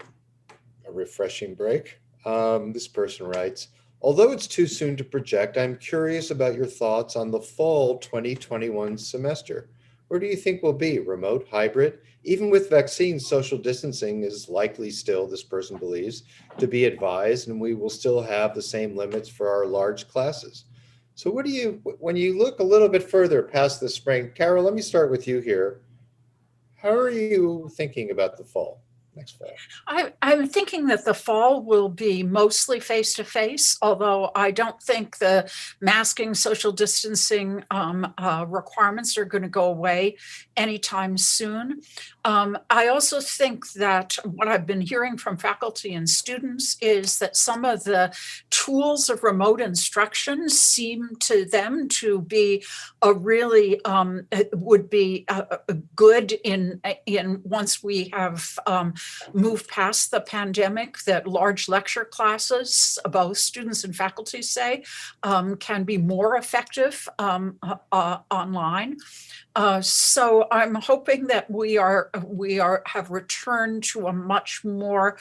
a refreshing break. This person writes, although it's too soon to project, I'm curious about your thoughts on the fall 2021 semester. Where do you think we'll be? Remote, hybrid? Even with vaccines, social distancing is likely still, this person believes, to be advised, and we will still have the same limits for our large classes. So when you look a little bit further past the spring, Carol, let me start with you here. How are you thinking about the fall, next fall? I'm thinking that the fall will be mostly face-to-face, although I don't think the masking, social distancing requirements are going to go away anytime soon. I also think that what I've been hearing from faculty and students is that some of the tools of remote instruction seem to them to be would be good in once we have moved past the pandemic, that large lecture classes, both students and faculty say, can be more effective online. So I'm hoping that we have returned to a much more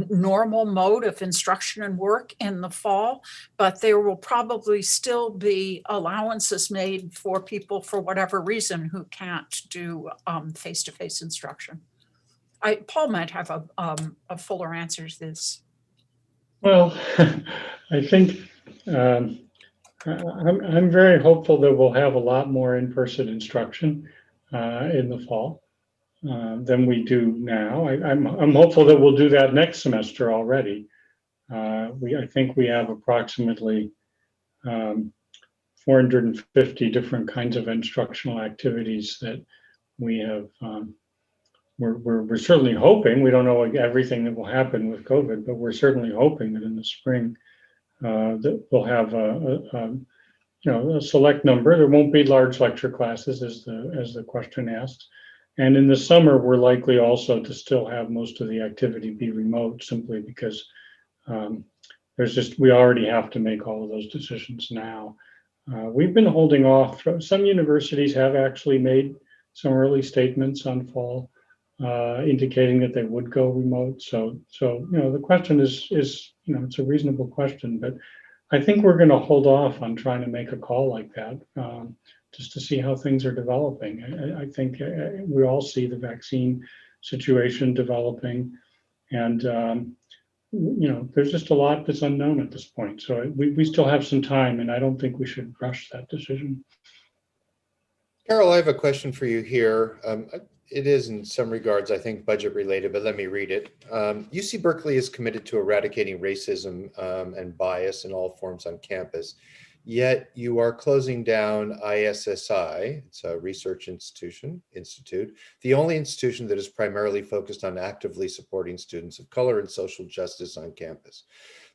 normal mode of instruction and work in the fall, but there will probably still be allowances made for people for whatever reason who can't do face-to-face instruction. Paul might have a fuller answer to this. Well, I think I'm very hopeful that we'll have a lot more in-person instruction in the fall than we do now. I'm hopeful that we'll do that next semester already. I think we have approximately 450 different kinds of instructional activities that we have. We're certainly hoping, we don't know everything that will happen with COVID, but we're certainly hoping that in the spring that we'll have a select number. There won't be large lecture classes as the question asks. And in the summer, we're likely also to still have most of the activity be remote, simply because we already have to make all of those decisions now. We've been holding off. Some universities have actually made some early statements on fall, indicating that they would go remote. So the question is it's a reasonable question, but I think we're going to hold off on trying to make a call like that, just to see how things are developing. I think we all see the vaccine situation developing, and there's just a lot that's unknown at this point. So we still have some time, and I don't think we should rush that decision. Carol, I have a question for you here. It is in some regards, I think, budget related, but let me read it. UC Berkeley is committed to eradicating racism and bias in all forms on campus. Yet you are closing down ISSI, it's a research institute, the only institution that is primarily focused on actively supporting students of color and social justice on campus.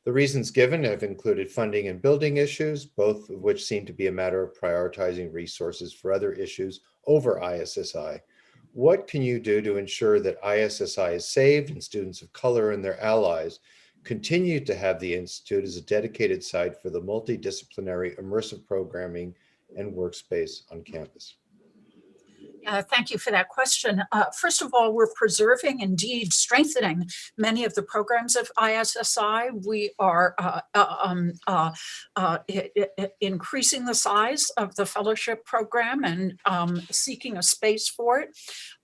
The reasons given have included funding and building issues, both of which seem to be a matter of prioritizing resources for other issues over ISSI. What can you do to ensure that ISSI is saved and students of color and their allies continue to have the Institute as a dedicated site for the multidisciplinary immersive programming and workspace on campus? Thank you for that question. First of all, we're preserving, indeed strengthening many of the programs of ISSI. We are increasing the size of the fellowship program and seeking a space for it.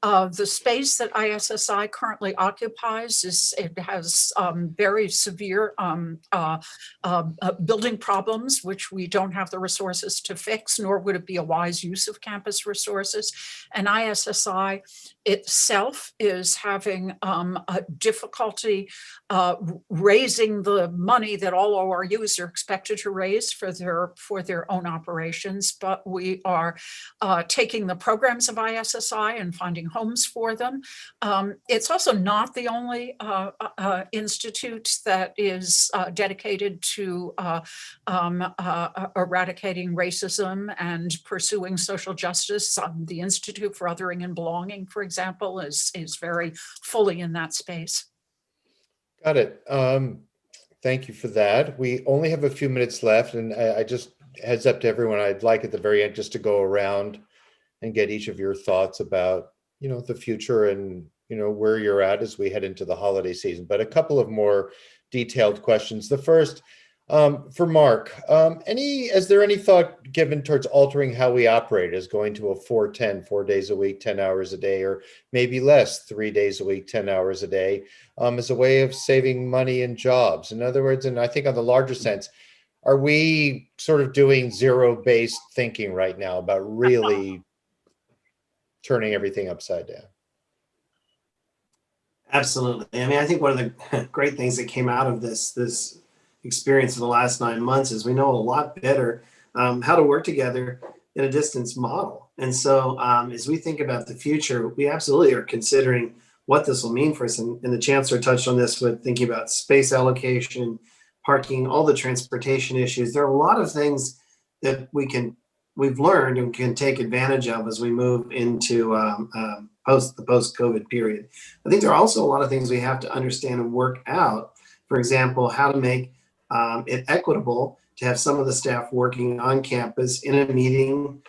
The space that ISSI currently occupies it has very severe building problems, which we don't have the resources to fix, nor would it be a wise use of campus resources. And ISSI itself is having a difficulty raising the money that all ORUs are expected to raise for their own operations. But we are taking the programs of ISSI and finding homes for them. It's also not the only institute that is dedicated to eradicating racism and pursuing social justice. The Institute for Othering and Belonging, for example, is very fully in that space. Got it. Thank you for that. We only have a few minutes left, and I just heads up to everyone, I'd like at the very end just to go around and get each of your thoughts about, the future and, where you're at as we head into the holiday season. But a couple of more detailed questions. The first, for Mark, is there any thought given towards altering how we operate, as going to a 4-10, 4 days a week, 10 hours a day, or maybe less, 3 days a week, 10 hours a day, as a way of saving money and jobs? In other words, and I think on the larger sense, are we sort of doing zero-based thinking right now about really turning everything upside down? Absolutely. I mean, I think one of the great things that came out of this experience in the last 9 months is we know a lot better how to work together in a distance model. And so as we think about the future, we absolutely are considering what this will mean for us. And the Chancellor touched on this with thinking about space allocation, parking, all the transportation issues. There are a lot of things that we've learned and can take advantage of as we move into the post-COVID period. I think there are also a lot of things we have to understand and work out. For example, how to make it equitable to have some of the staff working on campus in a meeting,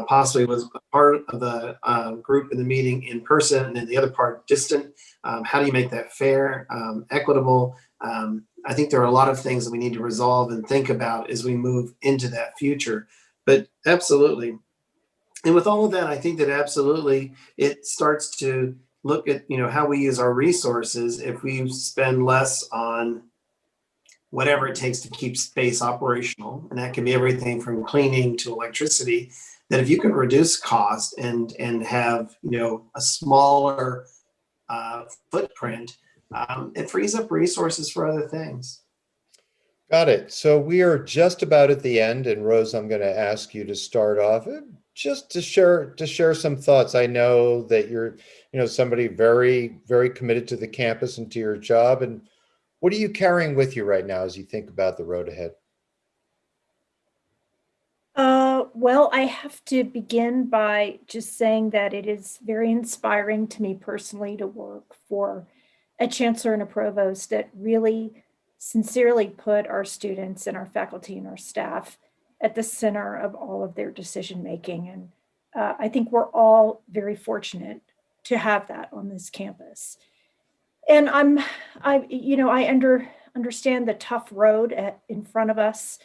possibly with part of the group in the meeting in person and then the other part distant. How do you make that fair, equitable? I think there are a lot of things that we need to resolve and think about as we move into that future. But absolutely. And with all of that, I think that absolutely it starts to look at, how we use our resources. If we spend less on whatever it takes to keep space operational, and that can be everything from cleaning to electricity, that if you can reduce cost and have, a smaller footprint, it frees up resources for other things. Got it. So we are just about at the end, and Rose, I'm going to ask you to start off just to share some thoughts. I know that you're, somebody very, very committed to the campus and to your job. And what are you carrying with you right now as you think about the road ahead? Well, I have to begin by just saying that it is very inspiring to me personally to work for a chancellor and a provost that really sincerely put our students and our faculty and our staff at the center of all of their decision making. And I think we're all very fortunate to have that on this campus. And I understand the tough road in front of us,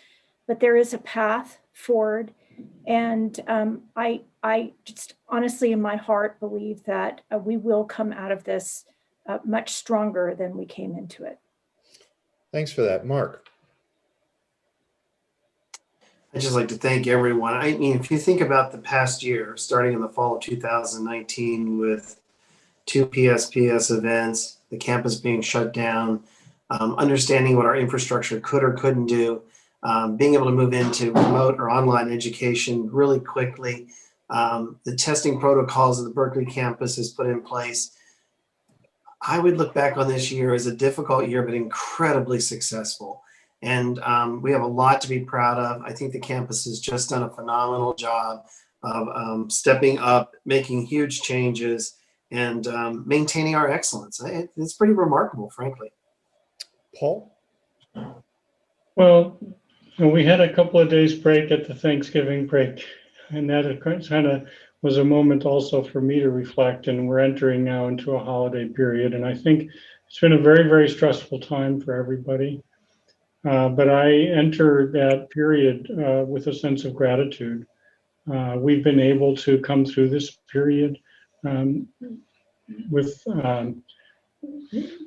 but there is a path forward. And I just honestly in my heart believe that we will come out of this much stronger than we came into it. Thanks for that, Mark. I'd just like to thank everyone. I mean, if you think about the past year, starting in the fall of 2019 with 2 PSPS events, the campus being shut down, understanding what our infrastructure could or couldn't do, being able to move into remote or online education really quickly, the testing protocols that the Berkeley campus has put in place. I would look back on this year as a difficult year, but incredibly successful. And we have a lot to be proud of. I think the campus has just done a phenomenal job of stepping up, making huge changes, and maintaining our excellence. It's pretty remarkable, frankly. Paul? Well, we had a couple of days break at the Thanksgiving break, and that kind of was a moment also for me to reflect, and we're entering now into a holiday period. And I think it's been a very, very stressful time for everybody. But I enter that period with a sense of gratitude. We've been able to come through this period with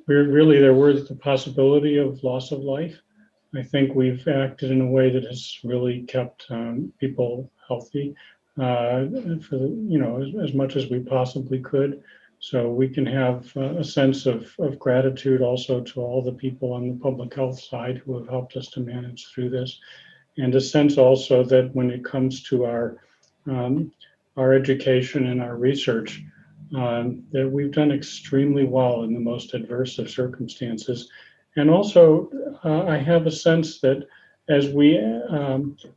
really there was the possibility of loss of life. I think we've acted in a way that has really kept people healthy for as much as we possibly could. So we can have a sense of gratitude also to all the people on the public health side who have helped us to manage through this, and a sense also that when it comes to our education and our research, that we've done extremely well in the most adverse of circumstances. And also, I have a sense that as we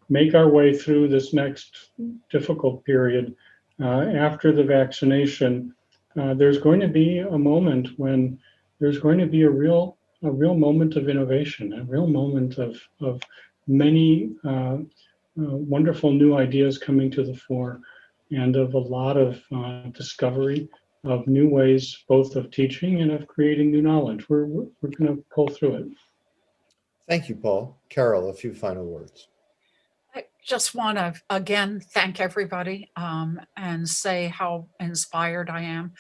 make our way through this next difficult period after the vaccination, there's going to be a moment when there's going to be a real moment of innovation, a real moment of many wonderful new ideas coming to the fore, and of a lot of discovery of new ways, both of teaching and of creating new knowledge. We're going to pull through it. Thank you, Paul. Carol, a few final words. I just want to again thank everybody and say how inspired I am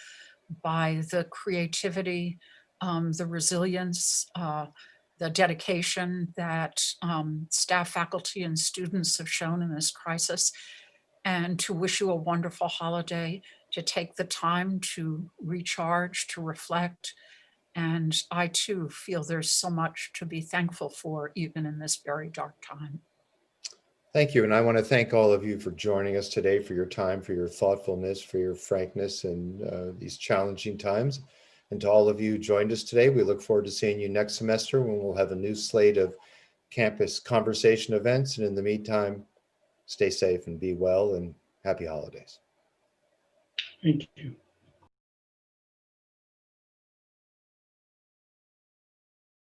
by the creativity, the resilience, the dedication that staff, faculty, and students have shown in this crisis, and to wish you a wonderful holiday, to take the time to recharge, to reflect. And I too feel there's so much to be thankful for, even in this very dark time. Thank you. And I want to thank all of you for joining us today, for your time, for your thoughtfulness, for your frankness in these challenging times. And to all of you who joined us today, we look forward to seeing you next semester when we'll have a new slate of campus conversation events. And in the meantime, stay safe and be well, and happy holidays. Thank you.